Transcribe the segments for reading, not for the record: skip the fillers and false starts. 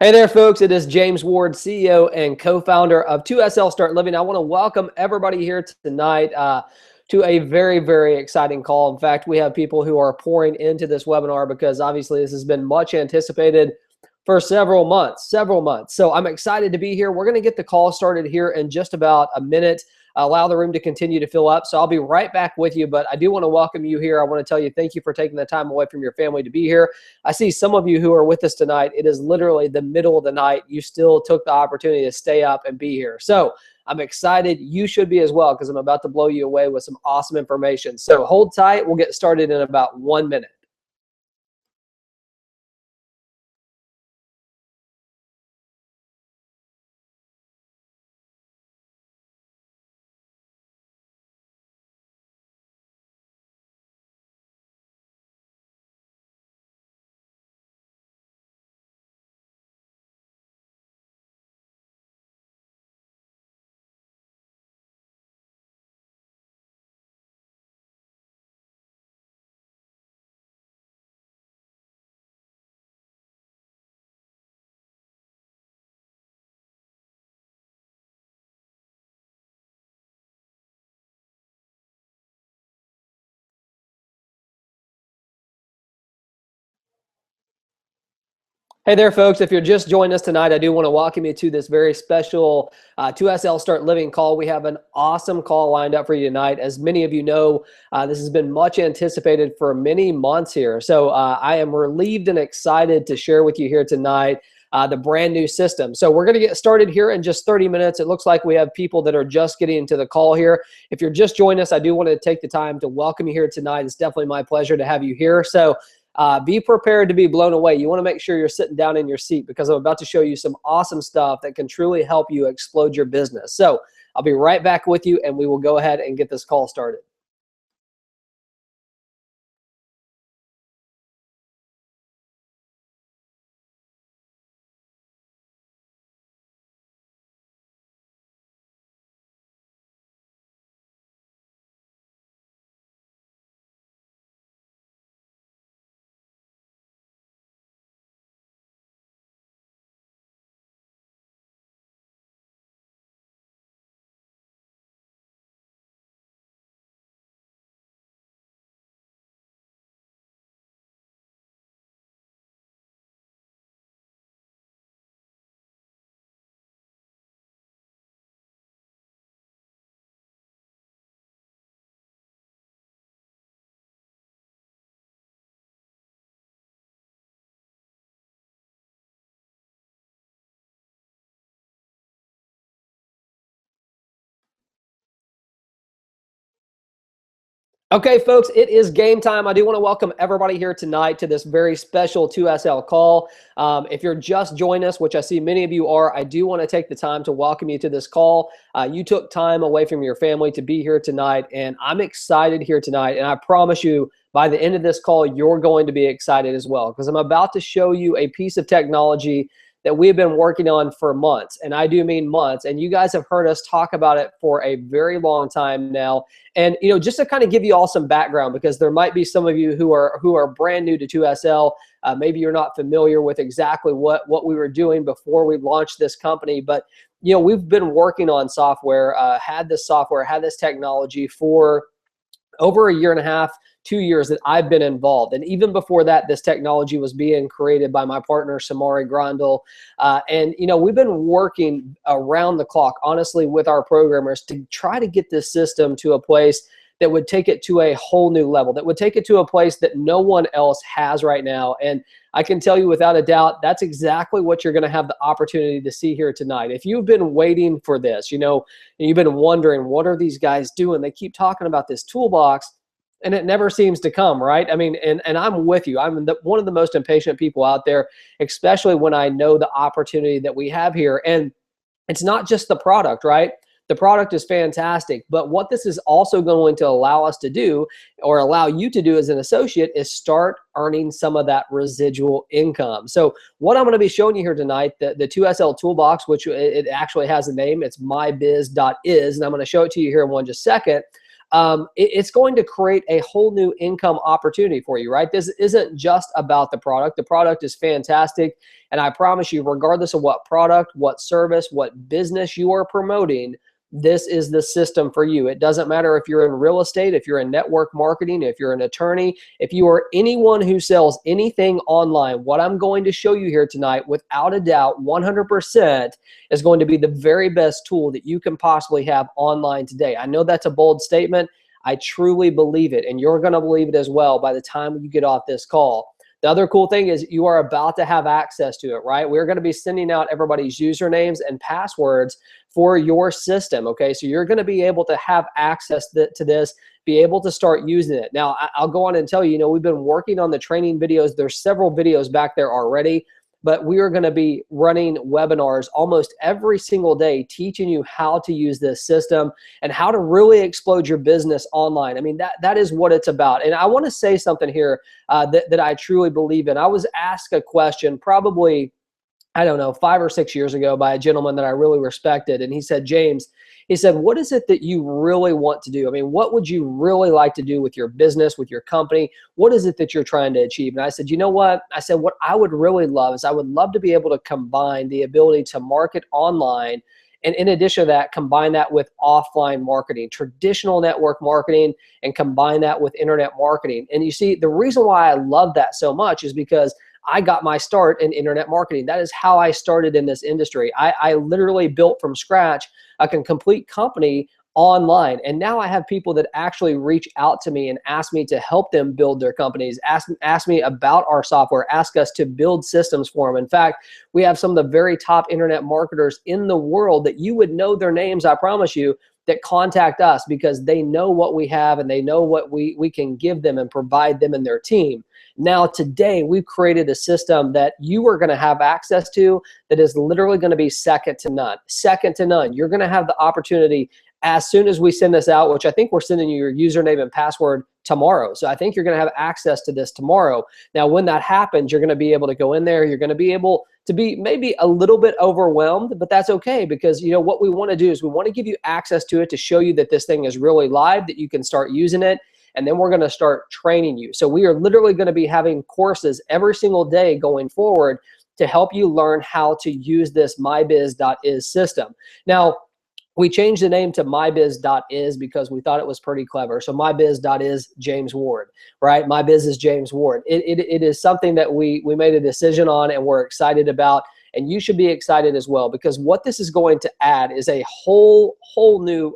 Hey there, folks. It is James Ward, CEO and co-founder of 2SL Start Living. I want to welcome everybody here tonight to a very, very exciting call. In fact, we have people who are pouring into this webinar because obviously this has been much anticipated for several months. So I'm excited to be here. We're going to get the call started here in just about a minute. Allow the room to continue to fill up. So I'll be right back with you, but I do want to welcome you here. I want to tell you thank you for taking the time away from your family to be here. I see some of you who are with us tonight. It is literally the middle of the night. You still took the opportunity to stay up and be here. So I'm excited. You should be as well, because I'm about to blow you away with some awesome information. So hold tight. We'll get started in about 1 minute. Hey there, folks. If you're just joining us tonight, I do want to welcome you to this very special 2SL Start Living call. We have an awesome call lined up for you tonight. As many of you know, this has been much anticipated for many months here. So I am relieved and excited to share with you here tonight the brand new system. So we're going to get started here in just 30 minutes. It looks like we have people that are just getting into the call here. If you're just joining us, I do want to take the time to welcome you here tonight. It's definitely my pleasure to have you here. So be prepared to be blown away. You want to make sure you're sitting down in your seat, because I'm about to show you some awesome stuff that can truly help you explode your business. So I'll be right back with you, and we will go ahead and get this call started. Okay, folks, it is game time. I do want to welcome everybody here tonight to this very special 2SL call. If you're just joining us, which I see many of you are, I do want to take the time to welcome you to this call. You took time away from your family to be here tonight, and I'm excited here tonight. And I promise you, by the end of this call, you're going to be excited as well, because I'm about to show you a piece of technology that we've been working on for months, and I do mean months, and you guys have heard us talk about it for a very long time now. And just to kind of give you all some background, because there might be some of you who are brand new to 2SL. Maybe you're not familiar with exactly what we were doing before we launched this company, but we've been working on software, had this technology for over a year and a half, 2 years that I've been involved. And even before that, this technology was being created by my partner, Samari Grandel. And we've been working around the clock, honestly, with our programmers to try to get this system to a place that would take it to a whole new level, that would take it to a place that no one else has right now. And I can tell you without a doubt, that's exactly what you're going to have the opportunity to see here tonight. If you've been waiting for this, and you've been wondering, what are these guys doing? They keep talking about this toolbox, and it never seems to come, right? I mean, and I'm with you. I'm one of the most impatient people out there, especially when I know the opportunity that we have here. And it's not just the product, right? The product is fantastic, but what this is also going to allow us to do, or allow you to do as an associate, is start earning some of that residual income. So what I'm going to be showing you here tonight, the 2SL toolbox, which it actually has a name, it's MyBiz.is, and I'm going to show it to you here in just a second. it's going to create a whole new income opportunity for you, right? This isn't just about the product. The product is fantastic. And I promise you, regardless of what product, what service, what business you are promoting, this is the system for you. It doesn't matter if you're in real estate, if you're in network marketing, if you're an attorney, if you are anyone who sells anything online. What I'm going to show you here tonight, without a doubt, 100%, is going to be the very best tool that you can possibly have online today. I know that's a bold statement. I truly believe it, and you're going to believe it as well by the time you get off this call. The other cool thing is you are about to have access to it, right? We're going to be sending out everybody's usernames and passwords for your system, okay? So you're going to be able to have access to this, be able to start using it. Now, I'll go on and tell you, we've been working on the training videos. There's several videos back there already, but we are going to be running webinars almost every single day teaching you how to use this system and how to really explode your business online. I mean, that is what it's about. And I want to say something here that I truly believe in. I was asked a question probably, I don't know, 5 or 6 years ago by a gentleman that I really respected. And he said, James, he said, what is it that you really want to do? I mean, what would you really like to do with your business, with your company? What is it that you're trying to achieve? And I said, you know what? I said, what I would really love is I would love to be able to combine the ability to market online, and in addition to that, combine that with offline marketing, traditional network marketing, and combine that with internet marketing. And you see, the reason why I love that so much is because I got my start in internet marketing. That is how I started in this industry. I literally built from scratch a complete company online. And now I have people that actually reach out to me and ask me to help them build their companies, ask me about our software, ask us to build systems for them. In fact, we have some of the very top internet marketers in the world that you would know their names, I promise you, that contact us because they know what we have and they know what we can give them and provide them and their team. Now, today, we've created a system that you are going to have access to that is literally going to be second to none. Second to none. You're going to have the opportunity as soon as we send this out, which I think we're sending you your username and password tomorrow. So I think you're going to have access to this tomorrow. Now, when that happens, you're going to be able to go in there. You're going to be able to be maybe a little bit overwhelmed, but that's okay because what we want to do is we want to give you access to it to show you that this thing is really live, that you can start using it. And then we're going to start training you. So we are literally going to be having courses every single day going forward to help you learn how to use this MyBiz.is system. Now, we changed the name to MyBiz.is because we thought it was pretty clever. So MyBiz.is James Ward, right? MyBiz is James Ward. It is something that we made a decision on and we're excited about. And you should be excited as well because what this is going to add is a whole new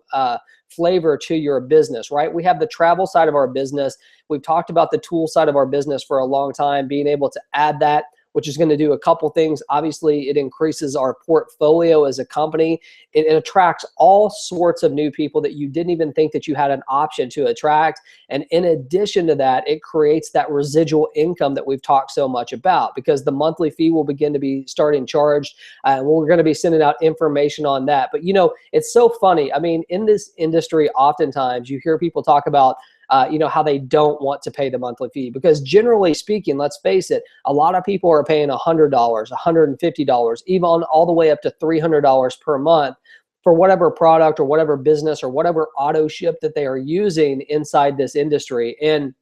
flavor to your business, right? We have the travel side of our business. We've talked about the tool side of our business for a long time, being able to add that, which is going to do a couple things. Obviously, it increases our portfolio as a company. It attracts all sorts of new people that you didn't even think that you had an option to attract. And in addition to that, it creates that residual income that we've talked so much about because the monthly fee will begin to be starting charged. We're going to be sending out information on that. But it's so funny. I mean, in this industry, oftentimes you hear people talk about how they don't want to pay the monthly fee because generally speaking, let's face it, a lot of people are paying $100, $150, even all the way up to $300 per month for whatever product or whatever business or whatever auto ship that they are using inside this industry. And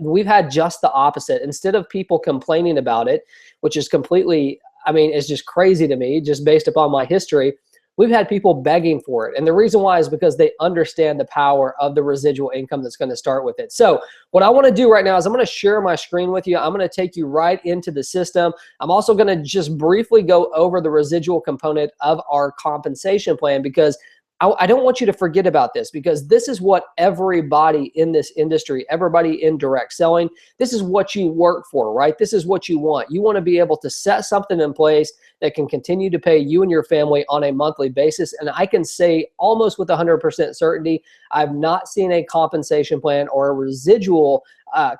we've had just the opposite. Instead of people complaining about it, which is completely, it's just crazy to me, just based upon my history, we've had people begging for it. And the reason why is because they understand the power of the residual income that's going to start with it. So what I want to do right now is I'm going to share my screen with you. I'm going to take you right into the system. I'm also going to just briefly go over the residual component of our compensation plan because I don't want you to forget about this because this is what everybody in this industry, everybody in direct selling, this is what you work for, right? This is what you want. You want to be able to set something in place that can continue to pay you and your family on a monthly basis. And I can say almost with 100% certainty, I've not seen a compensation plan or a residual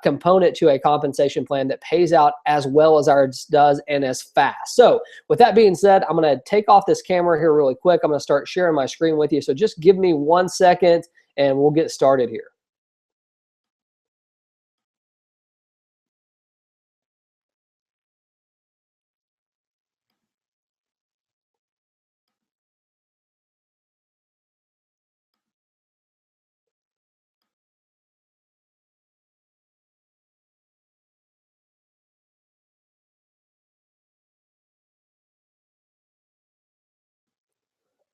component to a compensation plan that pays out as well as ours does and as fast. So with that being said, I'm going to take off this camera here really quick. I'm going to start sharing my screen with you. So just give me 1 second and we'll get started here.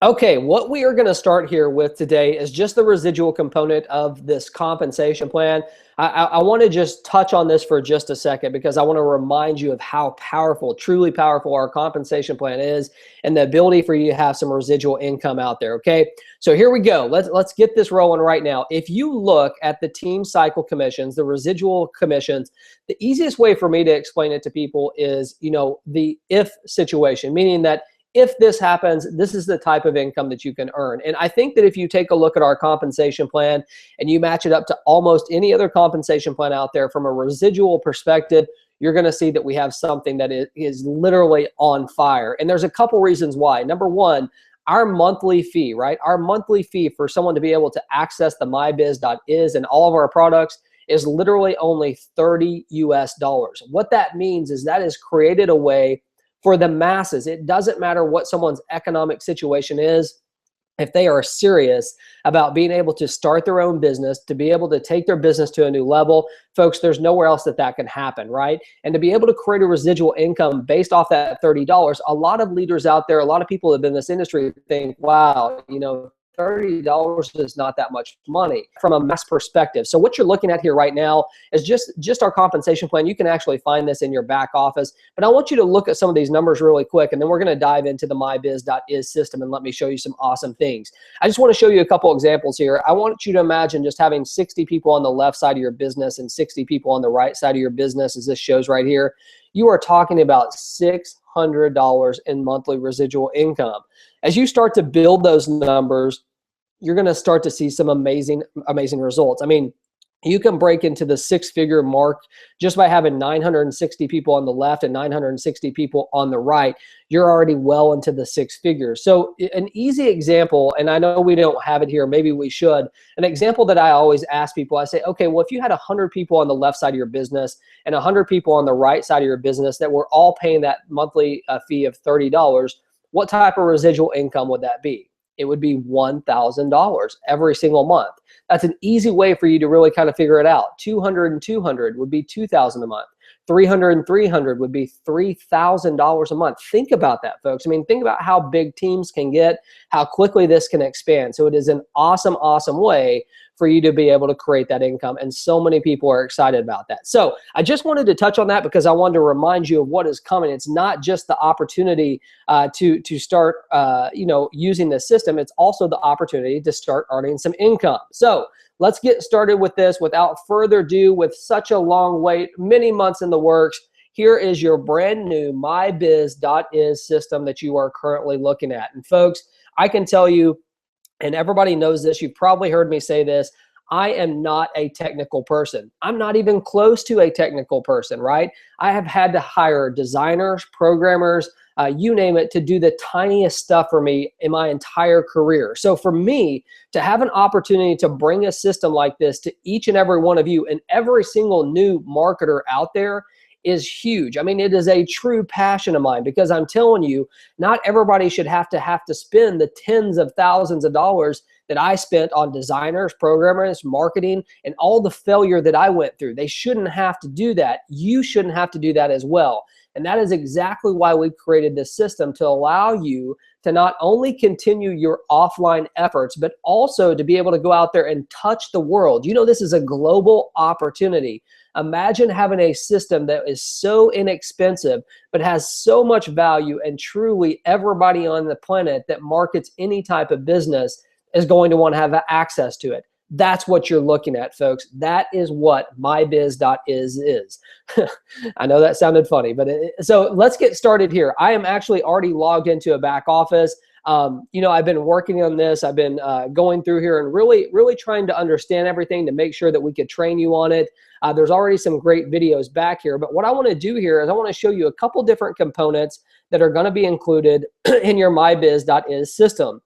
Okay, what we are going to start here with today is just the residual component of this compensation plan. I want to just touch on this for just a second because I want to remind you of how powerful, truly powerful our compensation plan is and the ability for you to have some residual income out there, okay? So here we go. Let's get this rolling right now. If you look at the team cycle commissions, the residual commissions, the easiest way for me to explain it to people is, the if situation, meaning that if this happens, this is the type of income that you can earn. And I think that if you take a look at our compensation plan and you match it up to almost any other compensation plan out there from a residual perspective, you're going to see that we have something that is literally on fire. And there's a couple reasons why. Number one, our monthly fee, right? Our monthly fee for someone to be able to access the MyBiz.is and all of our products is literally only $30 US. What that means is that is created a way for the masses. It doesn't matter what someone's economic situation is. If they are serious about being able to start their own business, to be able to take their business to a new level, folks, there's nowhere else that can happen, right? And to be able to create a residual income based off that $30, a lot of leaders out there, a lot of people that have been in this industry think, wow, $30 is not that much money from a mass perspective. So what you're looking at here right now is just our compensation plan. You can actually find this in your back office, but I want you to look at some of these numbers really quick, and then we're going to dive into the MyBiz.is system and let me show you some awesome things. I just want to show you a couple examples here. I want you to imagine just having 60 people on the left side of your business and 60 people on the right side of your business, as this shows right here. You are talking about $600 in monthly residual income. As you start to build those numbers, you're going to start to see some amazing results. I mean, you can break into the six-figure mark just by having 960 people on the left and 960 people on the right. You're already well into the six figures. So an easy example, and I know we don't have it here, maybe we should, an example that I always ask people, I say, okay, well, if you had 100 people on the left side of your business and 100 people on the right side of your business that were all paying that monthly fee of $30, what type of residual income would that be? It would be $1,000 every single month. That's an easy way for you to really kind of figure it out. 200 and 200 would be $2,000 a month. 300 and 300 would be $3,000 a month. Think about that, folks. I mean, think about how big teams can get, how quickly this can expand. So it is an awesome, awesome way for you to be able to create that income. And so many people are excited about that. So I just wanted to touch on that because I wanted to remind you of what is coming. It's not just the opportunity to start using this system. It's also the opportunity to start earning some income. So let's get started with this without further ado. With such a long wait, many months in the works, here is your brand new MyBiz.is system that you are currently looking at. And folks, I can tell you, and everybody knows this, you've probably heard me say this, I am not a technical person. I'm not even close to a technical person, right? I have had to hire designers, programmers, you name it, to do the tiniest stuff for me in my entire career. So for me to have an opportunity to bring a system like this to each and every one of you and every single new marketer out there is huge. I mean, it is a true passion of mine because I'm telling you, not everybody should have to spend the tens of thousands of dollars that I spent on designers, programmers, marketing, and all the failure that I went through. They shouldn't have to do that. You shouldn't have to do that as well. And that is exactly why we created this system, to allow you to not only continue your offline efforts, but also to be able to go out there and touch the world. This is a global opportunity. Imagine having a system that is so inexpensive, but has so much value, and truly everybody on the planet that markets any type of business is going to want to have access to it. That's what you're looking at, folks. That is what MyBiz.is is. I know that sounded funny, but so let's get started here. I am actually already logged into a back office. I've been working on this. I've been going through here and really trying to understand everything to make sure that we could train you on it. There's already some great videos back here, but what I want to do here is I want to show you a couple different components that are going to be included in your MyBiz.is system.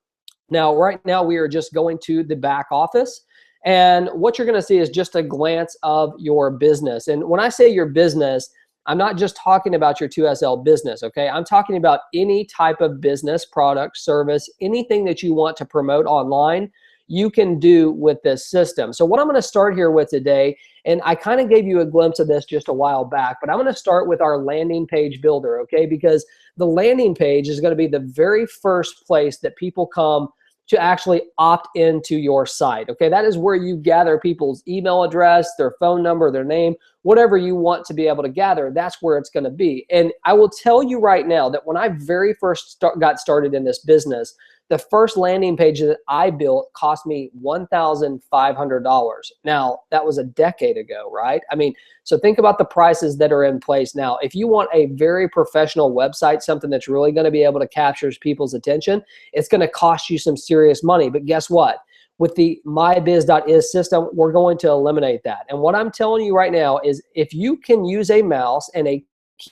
Now, right now we are just going to the back office, and what you're going to see is just a glance of your business. And when I say your business, I'm not just talking about your 2SL business, okay? I'm talking about any type of business, product, service, anything that you want to promote online. you can do with this system. So what I'm going to start here with today, and I kind of gave you a glimpse of this just a while back, but I'm going to start with our landing page builder, okay? Because the landing page is going to be the very first place that people come to actually opt into your site, okay? That is where you gather people's email address, their phone number, their name, whatever you want to be able to gather, that's where it's gonna be. And I will tell you right now that when I very first got started in this business, the first landing page that I built cost me $1,500. Now, that was a decade ago, right? I mean, so think about the prices that are in place now. If you want a very professional website, something that's really going to be able to capture people's attention, it's going to cost you some serious money. But guess what? With the MyBiz.is system, we're going to eliminate that. And what I'm telling you right now is if you can use a mouse and a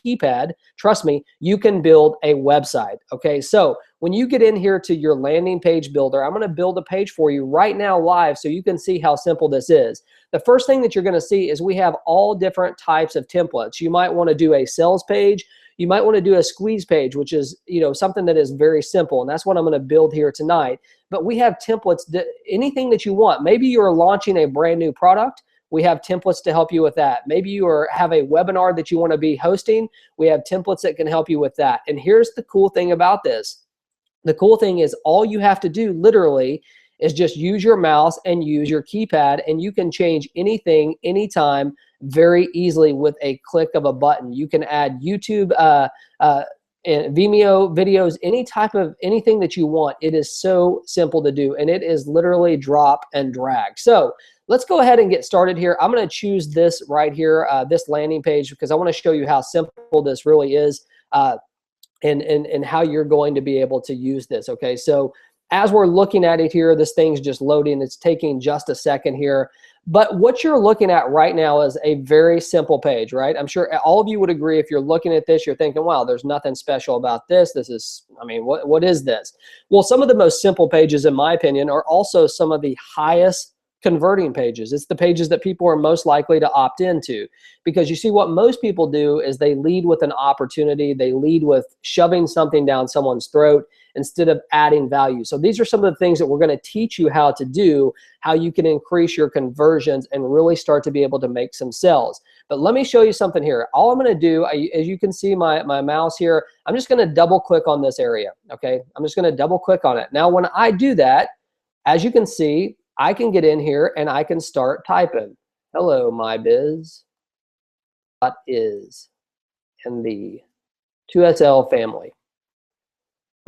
keypad, trust me, you can build a website, okay? So when you get in here to your landing page builder, I'm gonna build a page for you right now live so you can see how simple this is. The first thing that you're gonna see is we have all different types of templates. You might wanna do a sales page. You might wanna do a squeeze page, which is something that is very simple, and that's what I'm gonna build here tonight. But we have templates, anything that you want. Maybe you're launching a brand new product. We have templates to help you with that. Maybe you have a webinar that you want to be hosting. We have templates that can help you with that. And here's the cool thing about this. The cool thing is all you have to do literally is just use your mouse and use your keypad, and you can change anything, anytime, very easily with a click of a button. You can add YouTube, Vimeo videos, anything that you want. It is so simple to do, and it is literally drop and drag. So let's go ahead and get started here. I'm going to choose this right here, this landing page, because I want to show you how simple this really is, and how you're going to be able to use this. Okay, so as we're looking at it here, this thing's just loading. It's taking just a second here. But what you're looking at right now is a very simple page, right? I'm sure all of you would agree. If you're looking at this, you're thinking, wow, there's nothing special about this. This is, I mean, what is this? Well, some of the most simple pages, in my opinion, are also some of the highest converting pages. It's the pages that people are most likely to opt into, because you see what most people do is they lead with an opportunity. They lead with shoving something down someone's throat instead of adding value. So these are some of the things that we're going to teach you how to do, how you can increase your conversions and really start to be able to make some sales. But let me show you something here. All I'm going to do, as you can see my mouse here, I'm just going to double click on this area. Okay, I'm just going to double click on it. Now when I do that, as you can see, I can get in here and I can start typing. Hello, MyBiz. What is in the 2SL family?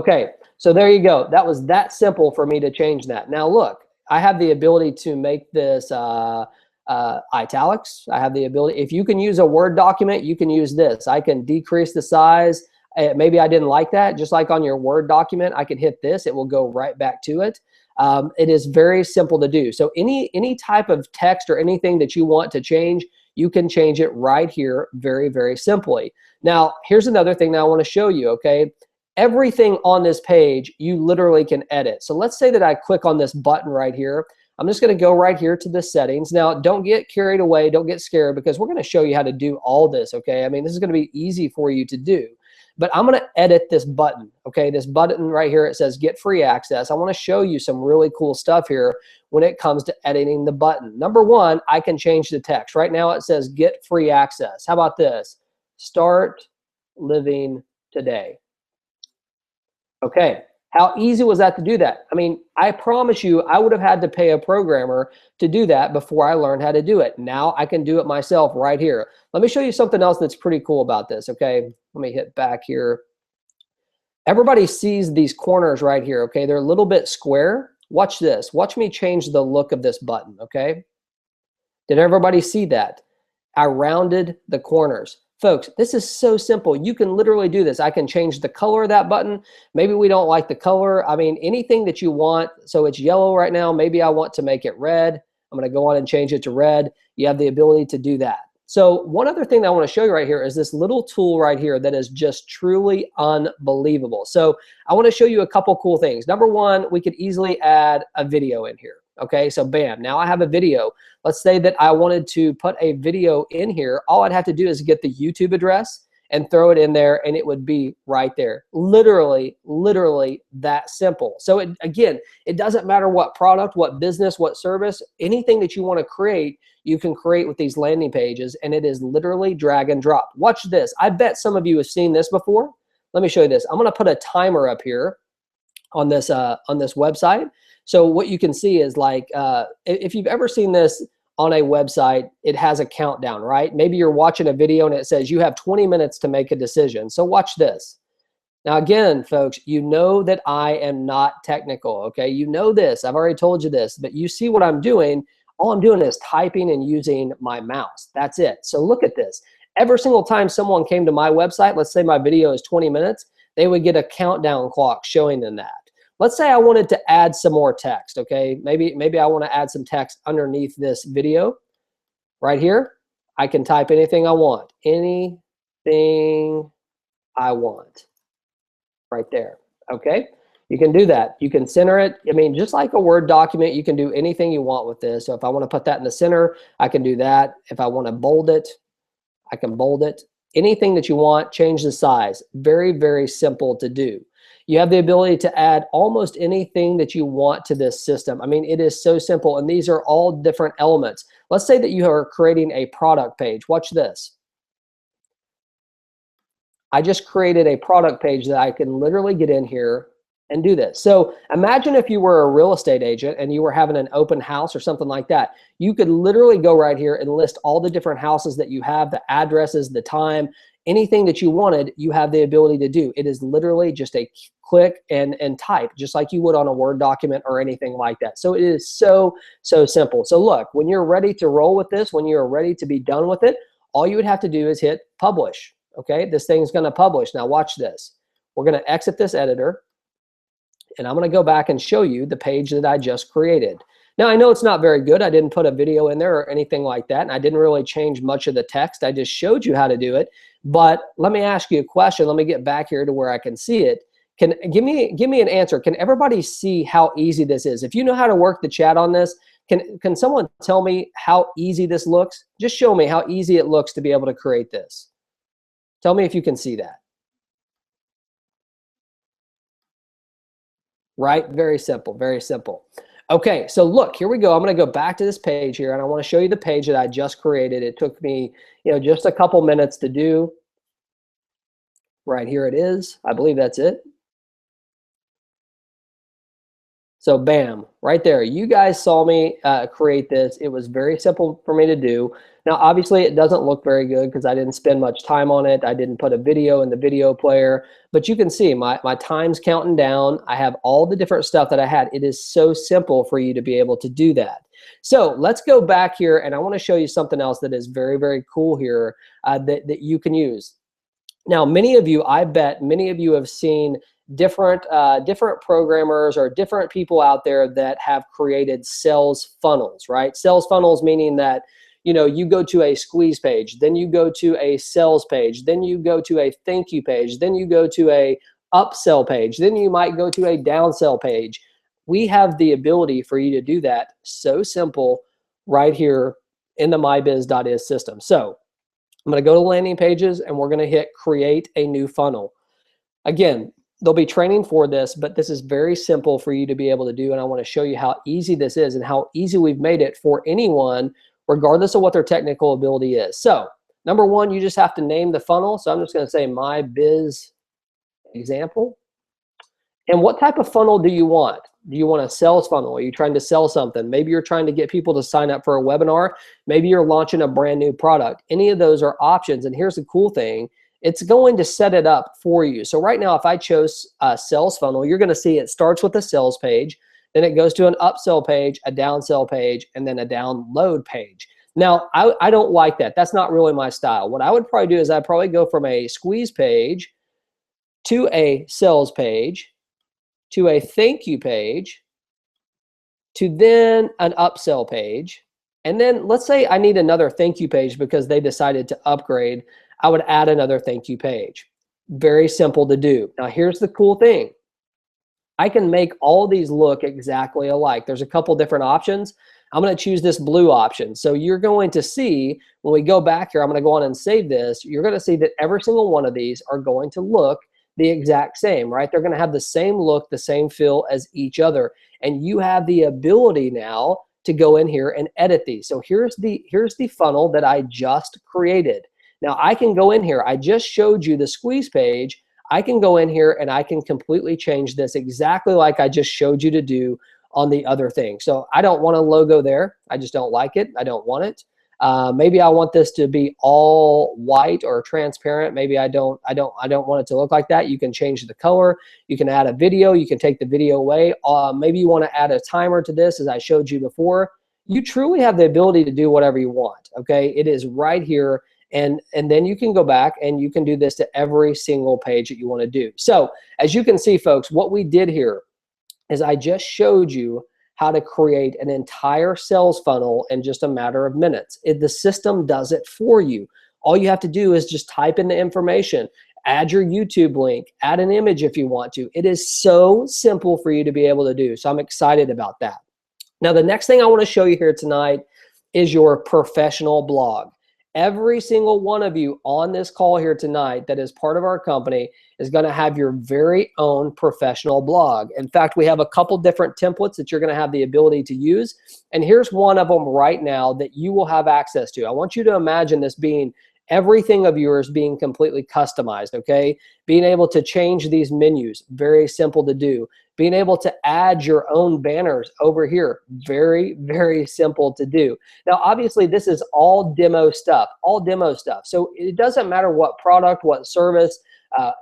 Okay, so there you go. That was that simple for me to change that. Now look, I have the ability to make this italics. I have the ability, if you can use a Word document, you can use this. I can decrease the size. Maybe I didn't like that. Just like on your Word document, I could hit this. It will go right back to it. It is very simple to do. So any type of text or anything that you want to change, you can change it right here very, very simply. Now, here's another thing that I want to show you, okay? Everything on this page, you literally can edit. So let's say that I click on this button right here. I'm just going to go right here to the settings. Now, don't get carried away. Don't get scared, because we're going to show you how to do all this, okay? I mean, this is going to be easy for you to do. But I'm going to edit this button, okay? This button right here, it says get free access. I want to show you some really cool stuff here when it comes to editing the button. Number one, I can change the text. Right now it says get free access. How about this? Start living today. Okay, how easy was that to do that? I mean, I promise you, I would have had to pay a programmer to do that before I learned how to do it. Now I can do it myself right here. Let me show you something else that's pretty cool about this, okay? Let me hit back here. Everybody sees these corners right here, okay? They're a little bit square. Watch this. Watch me change the look of this button, okay? Did everybody see that? I rounded the corners. Folks, this is so simple. You can literally do this. I can change the color of that button. Maybe we don't like the color. I mean, anything that you want. So it's yellow right now. Maybe I want to make it red. I'm going to go on and change it to red. You have the ability to do that. So one other thing that I want to show you right here is this little tool right here that is just truly unbelievable. So I want to show you a couple cool things. Number one, we could easily add a video in here. Okay, so bam, now I have a video. Let's say that I wanted to put a video in here. All I'd have to do is get the YouTube address, and throw it in there, and it would be right there. Literally that simple. So again, it doesn't matter what product, what business, what service, anything that you want to create, you can create with these landing pages, and it is literally drag and drop. Watch this. I bet some of you have seen this before. Let me show you this. I'm going to put a timer up here on this website. So what you can see is like, if you've ever seen this on a website, it has a countdown, right? Maybe you're watching a video and it says you have 20 minutes to make a decision. So watch this. Now, again, folks, you know that I am not technical, okay? You know this. I've already told you this, but you see what I'm doing. All I'm doing is typing and using my mouse. That's it. So look at this. Every single time someone came to my website, let's say my video is 20 minutes, they would get a countdown clock showing them that. Let's say I wanted to add some more text, okay? Maybe I want to add some text underneath this video. Right here, I can type anything I want. Anything I want. Right there, okay? You can do that. You can center it. I mean, just like a Word document, you can do anything you want with this. So if I want to put that in the center, I can do that. If I want to bold it, I can bold it. Anything that you want, change the size. Very, very simple to do. You have the ability to add almost anything that you want to this system. I mean, it is so simple, and these are all different elements. Let's say that you are creating a product page. Watch this. I just created a product page that I can literally get in here and do this. So imagine if you were a real estate agent and you were having an open house or something like that. You could literally go right here and list all the different houses that you have, the addresses, the time, anything that you wanted, you have the ability to do. It is literally just a click and type, just like you would on a Word document or anything like that. So it is so simple. So look, when you're ready to roll with this, when you're ready to be done with it, all you would have to do is hit publish. Okay, this thing's going to publish. Now watch this. We're going to exit this editor, and I'm going to go back and show you the page that I just created. Now I know it's not very good. I didn't put a video in there or anything like that, and I didn't really change much of the text. I just showed you how to do it. But let me ask you a question. Let me get back here to where I can see it. Give me an answer. Can everybody see how easy this is? If you know how to work the chat on this, can someone tell me how easy this looks? Just show me how easy it looks to be able to create this. Tell me if you can see that. Right? Very simple, very simple. Okay, so look, here we go. I'm going to go back to this page here, and I want to show you the page that I just created. It took me, just a couple minutes to do. Right here it is. I believe that's it. So bam, right there. You guys saw me create this. It was very simple for me to do. Now, obviously, it doesn't look very good because I didn't spend much time on it. I didn't put a video in the video player. But you can see my time's counting down. I have all the different stuff that I had. It is so simple for you to be able to do that. So let's go back here, and I want to show you something else that is very, very cool here that you can use. Now, I bet many of you have seen different programmers or different people out there that have created sales funnels, right? Sales funnels meaning that, you go to a squeeze page, then you go to a sales page, then you go to a thank you page, then you go to a upsell page, then you might go to a downsell page. We have the ability for you to do that so simple right here in the MyBiz.is system. So I'm going to go to landing pages, and we're going to hit create a new funnel. Again, there'll be training for this, but this is very simple for you to be able to do, and I want to show you how easy this is and how easy we've made it for anyone, regardless of what their technical ability is. So number one, you just have to name the funnel. So I'm just going to say MyBiz example. And what type of funnel do you want? Do you want a sales funnel? Are you trying to sell something? Maybe you're trying to get people to sign up for a webinar. Maybe you're launching a brand new product. Any of those are options. And here's the cool thing. It's going to set it up for you. So right now, if I chose a sales funnel, you're going to see it starts with a sales page, then it goes to an upsell page, a downsell page, and then a download page. Now, I don't like that. That's not really my style. What I would probably do is I'd probably go from a squeeze page to a sales page, to a thank you page, to then an upsell page. And then let's say I need another thank you page because they decided to upgrade. I would add another thank you page. Very simple to do. Now, here's the cool thing. I can make all these look exactly alike. There's a couple different options. I'm going to choose this blue option. So you're going to see when we go back here, I'm going to go on and save this. You're going to see that every single one of these are going to look the exact same, right? They're going to have the same look, the same feel as each other. And you have the ability now to go in here and edit these. So here's the funnel that I just created. Now I can go in here. I just showed you the squeeze page. I can go in here and I can completely change this exactly like I just showed you to do on the other thing. So I don't want a logo there. I just don't like it. I don't want it. Maybe I want this to be all white or transparent. Maybe I don't want it to look like that. You can change the color. You can add a video. You can take the video away. Maybe you want to add a timer to this, as I showed you before. You truly have the ability to do whatever you want. Okay, it is right here. And then you can go back and you can do this to every single page that you want to do. So as you can see, folks, what we did here is I just showed you how to create an entire sales funnel in just a matter of minutes. The system does it for you. All you have to do is just type in the information, add your YouTube link, add an image if you want to. It is so simple for you to be able to do. So I'm excited about that. Now, the next thing I want to show you here tonight is your professional blog. Every single one of you on this call here tonight that is part of our company is going to have your very own professional blog. In fact, we have a couple different templates that you're going to have the ability to use. And here's one of them right now that you will have access to. I want you to imagine this being everything of yours being completely customized, okay? Being able to change these menus, very simple to do. Being able to add your own banners over here, very, very simple to do. Now, obviously, this is all demo stuff, So it doesn't matter what product, what service,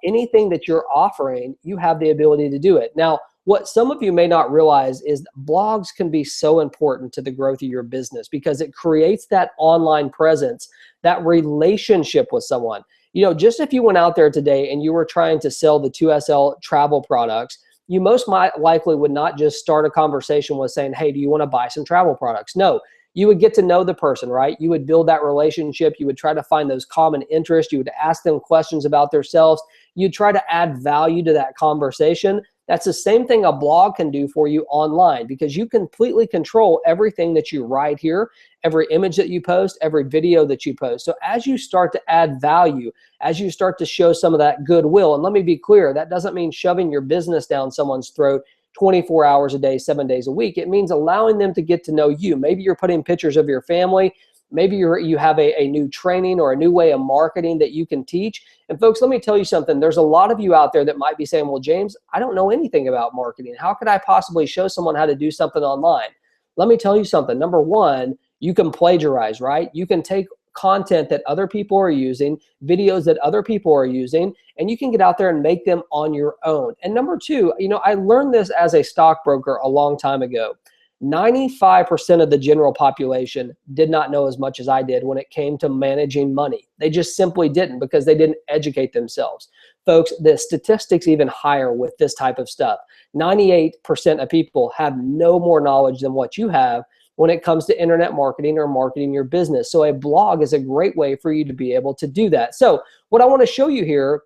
anything that you're offering, you have the ability to do it. Now, what some of you may not realize is blogs can be so important to the growth of your business because it creates that online presence, that relationship with someone. You know, just if you went out there today and you were trying to sell the 2SL travel products, you most likely would not just start a conversation with saying, hey, do you want to buy some travel products? No, you would get to know the person, right? You would build that relationship. You would try to find those common interests. You would ask them questions about themselves. You'd try to add value to that conversation. That's the same thing a blog can do for you online because you completely control everything that you write here, every image that you post, every video that you post. So as you start to add value, as you start to show some of that goodwill, and let me be clear, that doesn't mean shoving your business down someone's throat 24 hours a day, 7 days a week. It means allowing them to get to know you. Maybe you're putting pictures of your family. Maybe you have a new training or a new way of marketing that you can teach. And folks, let me tell you something. There's a lot of you out there that might be saying, well, James, I don't know anything about marketing. How could I possibly show someone how to do something online? Let me tell you something. Number one, you can plagiarize, right? You can take content that other people are using, videos that other people are using, and you can get out there and make them on your own. And number two, you know, I learned this as a stockbroker a long time ago. 95% of the general population did not know as much as I did when it came to managing money. They just simply didn't because they didn't educate themselves. Folks, the statistics even higher with this type of stuff. 98% of people have no more knowledge than what you have when it comes to internet marketing or marketing your business. So a blog is a great way for you to be able to do that. So what I want to show you here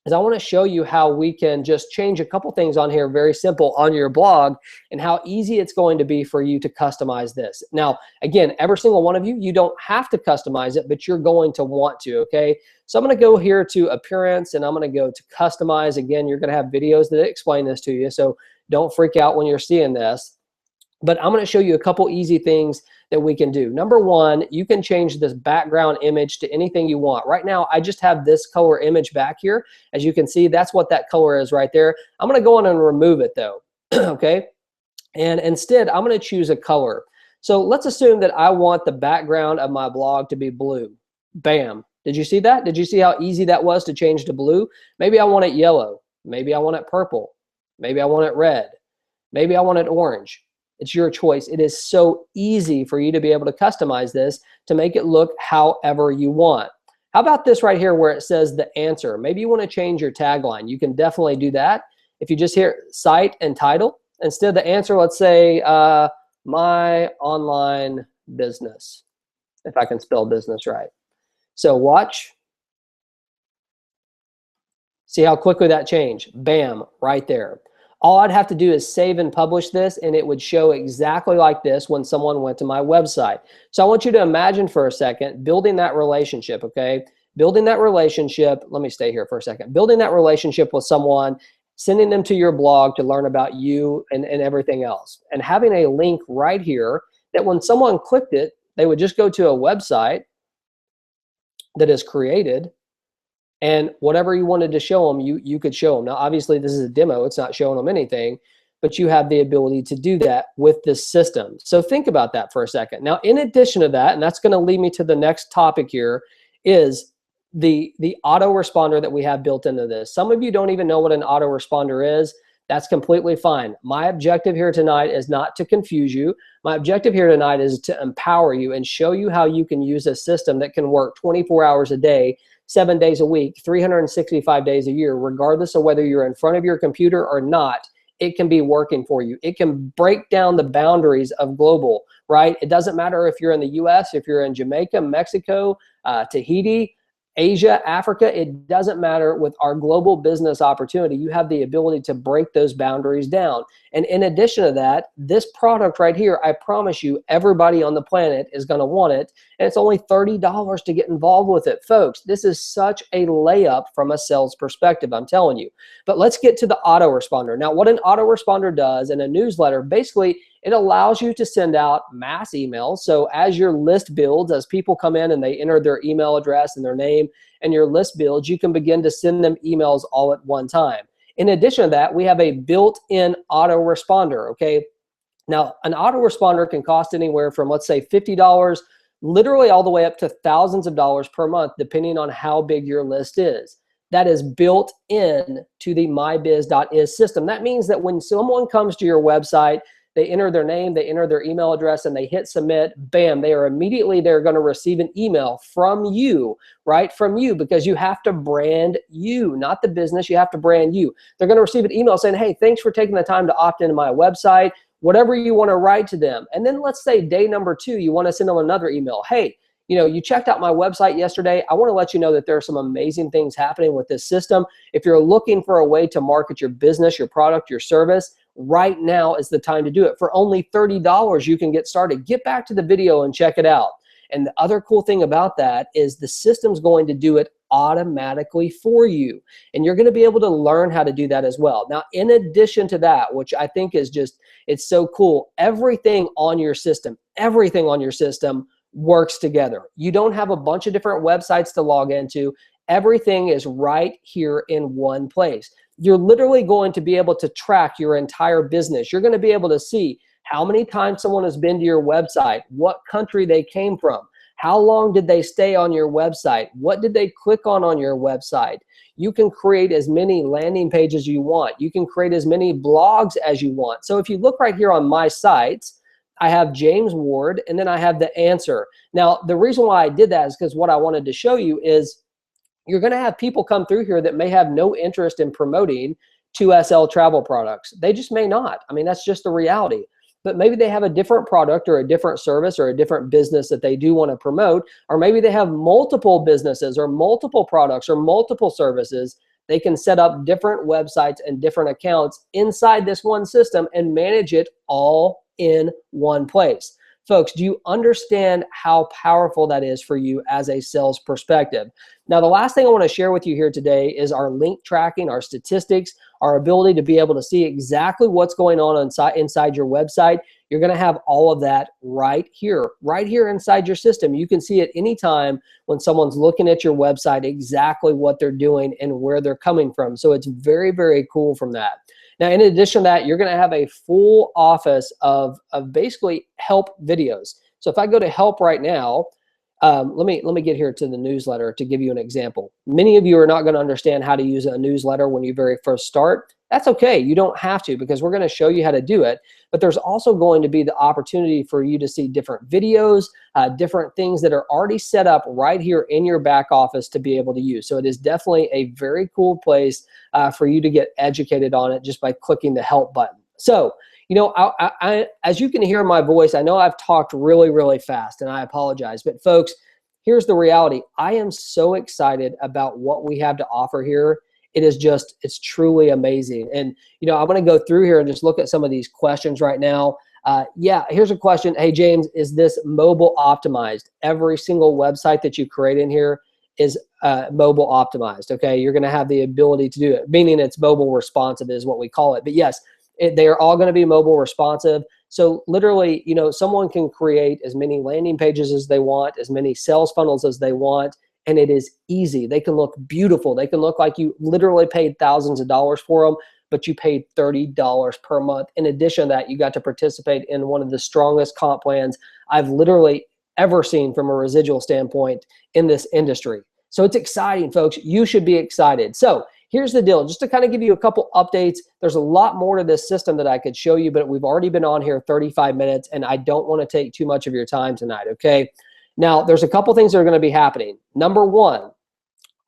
is I want to show you how we can just change a couple things on here, very simple, on your blog, and how easy it's going to be for you to customize this. Now, again, every single one of you, you don't have to customize it, but you're going to want to, okay? So I'm going to go here to appearance, and I'm going to go to customize. Again, you're going to have videos that explain this to you, so don't freak out when you're seeing this. But I'm going to show you a couple easy things that we can do. Number one, you can change this background image to anything you want. Right now, I just have this color image back here. As you can see, that's what that color is right there. I'm going to go on and remove it though, okay? And instead, I'm going to choose a color. So let's assume that I want the background of my blog to be blue. Bam. Did you see that? Did you see how easy that was to change to blue? Maybe I want it yellow. Maybe I want it purple. Maybe I want it red. Maybe I want it orange. It's your choice. It is so easy for you to be able to customize this to make it look however you want. How about this right here where it says the answer? Maybe you want to change your tagline. You can definitely do that. If you just hear site and title, instead of the answer, let's say my online business, if I can spell business right. So watch. See how quickly that changed. Bam, right there. All I'd have to do is save and publish this, and it would show exactly like this when someone went to my website. So I want you to imagine for a second building that relationship, okay? Building that relationship, let me stay here for a second. Building that relationship with someone, sending them to your blog to learn about you and everything else. And having a link right here that when someone clicked it, they would just go to a website that is created, and whatever you wanted to show them, you could show them. Now, obviously, this is a demo. It's not showing them anything, but you have the ability to do that with this system. So think about that for a second. Now, in addition to that, and that's going to lead me to the next topic here, is the autoresponder that we have built into this. Some of you don't even know what an autoresponder is. That's completely fine. My objective here tonight is not to confuse you. My objective here tonight is to empower you and show you how you can use a system that can work 24 hours a day, 7 days a week, 365 days a year, regardless of whether you're in front of your computer or not. It can be working for you. It can break down the boundaries of global, right? It doesn't matter if you're in the US, if you're in Jamaica, Mexico, Tahiti, Asia, Africa, it doesn't matter. With our global business opportunity, you have the ability to break those boundaries down. And in addition to that, this product right here, I promise you, everybody on the planet is going to want it. And it's only $30 to get involved with it. Folks, this is such a layup from a sales perspective, I'm telling you. But let's get to the autoresponder. Now, what an autoresponder does in a newsletter, basically, it allows you to send out mass emails. So as your list builds, as people come in and they enter their email address and their name and your list builds, you can begin to send them emails all at one time. In addition to that, we have a built-in autoresponder, okay? Now, an autoresponder can cost anywhere from, let's say, $50, literally all the way up to thousands of dollars per month, depending on how big your list is. That is built in to the MyBiz.is system. That means that when someone comes to your website, they enter their name, they enter their email address, and they hit submit, bam, they're going to receive an email from you, right? From you, because you have to brand you, not the business. You have to brand you. They're going to receive an email saying, hey, thanks for taking the time to opt into my website, whatever you want to write to them. And then let's say day number 2, you want to send them another email. Hey, you checked out my website yesterday. I want to let you know that there are some amazing things happening with this system. If you're looking for a way to market your business, your product, your service, right now is the time to do it. For only $30, you can get started. Get back to the video and check it out. And the other cool thing about that is the system's going to do it automatically for you. And you're going to be able to learn how to do that as well. Now, in addition to that, which I think is just, it's so cool, everything on your system works together. You don't have a bunch of different websites to log into. Everything is right here in one place. You're literally going to be able to track your entire business. You're going to be able to see how many times someone has been to your website, what country they came from, how long did they stay on your website, what did they click on your website. You can create as many landing pages as you want. You can create as many blogs as you want. So if you look right here on my sites, I have James Ward, and then I have the answer. Now, the reason why I did that is because what I wanted to show you is you're going to have people come through here that may have no interest in promoting 2SL travel products. They just may not. I mean, that's just the reality. But maybe they have a different product or a different service or a different business that they do want to promote, or maybe they have multiple businesses or multiple products or multiple services. They can set up different websites and different accounts inside this one system and manage it all in one place. Folks, do you understand how powerful that is for you as a sales perspective? Now, the last thing I want to share with you here today is our link tracking, our statistics, our ability to be able to see exactly what's going on inside your website. You're going to have all of that right here inside your system. You can see at any time when someone's looking at your website exactly what they're doing and where they're coming from. So it's very, very cool from that. Now, in addition to that, you're going to have a full office of basically help videos. So if I go to help right now, let me get here to the newsletter to give you an example. Many of you are not going to understand how to use a newsletter when you very first start. That's okay. You don't have to, because we're going to show you how to do it. But there's also going to be the opportunity for you to see different videos, different things that are already set up right here in your back office to be able to use. So it is definitely a very cool place for you to get educated on it just by clicking the help button. So, as you can hear in my voice, I know I've talked really, really fast, and I apologize. But folks, here's the reality. I am so excited about what we have to offer here. it is just, it's truly amazing. And, you know, I'm going to go through here and just look at some of these questions right now. Yeah, here's a question. Hey, James, is this mobile optimized? Every single website that you create in here is mobile optimized. Okay, you're going to have the ability to do it, meaning it's mobile responsive is what we call it. But yes, they are all going to be mobile responsive. So literally, you know, someone can create as many landing pages as they want, as many sales funnels as they want, and it is easy. They can look beautiful. They can look like you literally paid thousands of dollars for them, but you paid $30 per month. In addition to that, you got to participate in one of the strongest comp plans I've literally ever seen from a residual standpoint in this industry. So it's exciting, folks. You should be excited. So here's the deal. Just to kind of give you a couple updates, there's a lot more to this system that I could show you, but we've already been on here 35 minutes, and I don't want to take too much of your time tonight, okay? Now, there's a couple things that are going to be happening. Number one,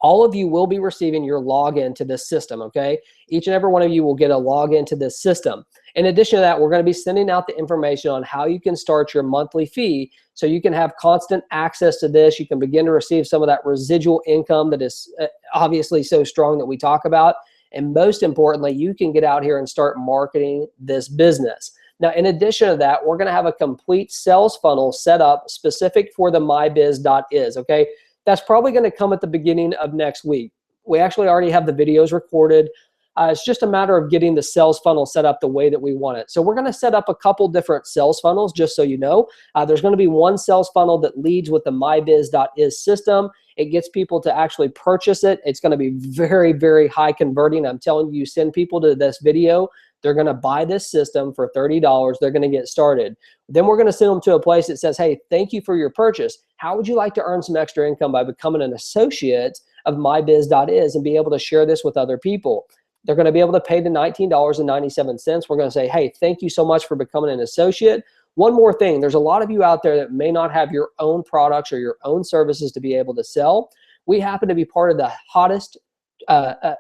all of you will be receiving your login to this system, okay? Each and every one of you will get a login to this system. In addition to that, we're going to be sending out the information on how you can start your monthly fee so you can have constant access to this. You can begin to receive some of that residual income that is obviously so strong that we talk about. And most importantly, you can get out here and start marketing this business. Now, in addition to that, we're going to have a complete sales funnel set up specific for the MyBiz.is, okay? That's probably going to come at the beginning of next week. We actually already have the videos recorded. It's just a matter of getting the sales funnel set up the way that we want it. So we're going to set up a couple different sales funnels, just so you know. There's going to be one sales funnel that leads with the MyBiz.is system. It gets people to actually purchase it. It's going to be very, very high converting. I'm telling you, send people to this video. They're going to buy this system for $30. They're going to get started. Then we're going to send them to a place that says, hey, thank you for your purchase. How would you like to earn some extra income by becoming an associate of MyBiz.is and be able to share this with other people? They're going to be able to pay the $19.97. We're going to say, hey, thank you so much for becoming an associate. One more thing, there's a lot of you out there that may not have your own products or your own services to be able to sell. We happen to be part of the hottest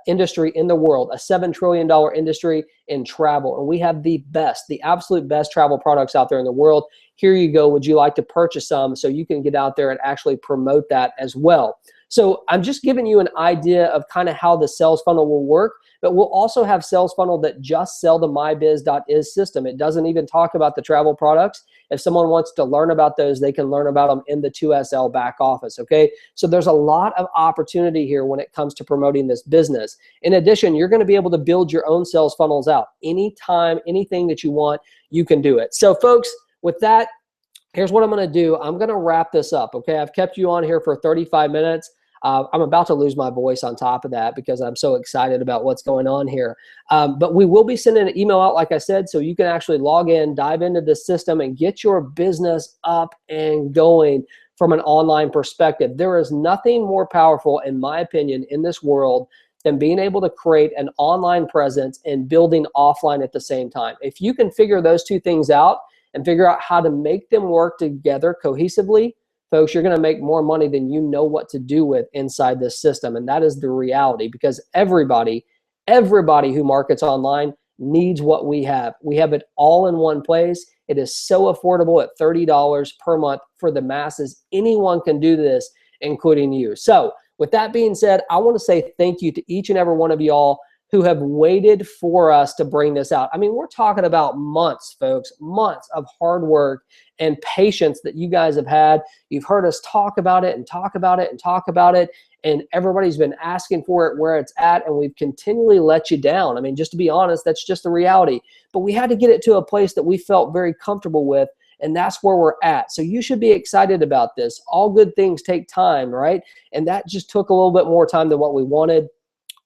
industry in the world, a $7 trillion industry in travel. And we have the best, the absolute best travel products out there in the world. Here you go. Would you like to purchase some so you can get out there and actually promote that as well? So I'm just giving you an idea of kind of how the sales funnel will work, but we'll also have sales funnel that just sell the MyBiz.is system. It doesn't even talk about the travel products. If someone wants to learn about those, they can learn about them in the 2SL back office, okay? So there's a lot of opportunity here when it comes to promoting this business. In addition, you're going to be able to build your own sales funnels out. Anytime, anything that you want, you can do it. So folks, with that, here's what I'm going to do. I'm going to wrap this up, okay? I've kept you on here for 35 minutes. I'm about to lose my voice on top of that because I'm so excited about what's going on here. But we will be sending an email out, like I said, so you can actually log in, dive into the system, and get your business up and going from an online perspective. There is nothing more powerful, in my opinion, in this world than being able to create an online presence and building offline at the same time. If you can figure those two things out and figure out how to make them work together cohesively, folks, you're going to make more money than you know what to do with inside this system. And that is the reality, because everybody who markets online needs what we have. We have it all in one place. It is so affordable at $30 per month for the masses. Anyone can do this, including you. So with that being said, I want to say thank you to each and every one of y'all who have waited for us to bring this out. I mean, we're talking about months, folks, months of hard work and patience that you guys have had. You've heard us talk about it and talk about it and talk about it, and everybody's been asking for it where it's at, and we've continually let you down. I mean, just to be honest, that's just the reality. But we had to get it to a place that we felt very comfortable with, and that's where we're at. So you should be excited about this. All good things take time, right? And that just took a little bit more time than what we wanted.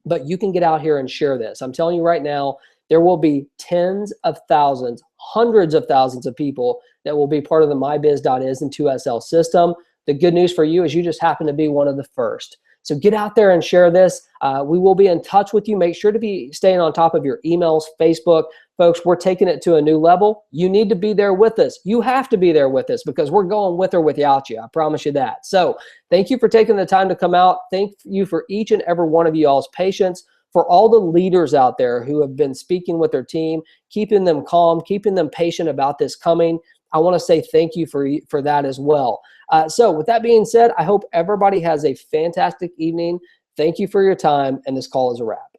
But you can get out here and share this. I'm telling you right now, there will be tens of thousands, hundreds of thousands of people that will be part of the MyBiz.is and 2SL system. The good news for you is you just happen to be one of the first. So get out there and share this. We will be in touch with you. Make sure to be staying on top of your emails, Facebook. Folks, we're taking it to a new level. You need to be there with us. You have to be there with us because we're going with or without you. I promise you that. So thank you for taking the time to come out. Thank you for each and every one of y'all's patience. For all the leaders out there who have been speaking with their team, keeping them calm, keeping them patient about this coming, I want to say thank you for that as well. So with that being said, I hope everybody has a fantastic evening. Thank you for your time, and this call is a wrap.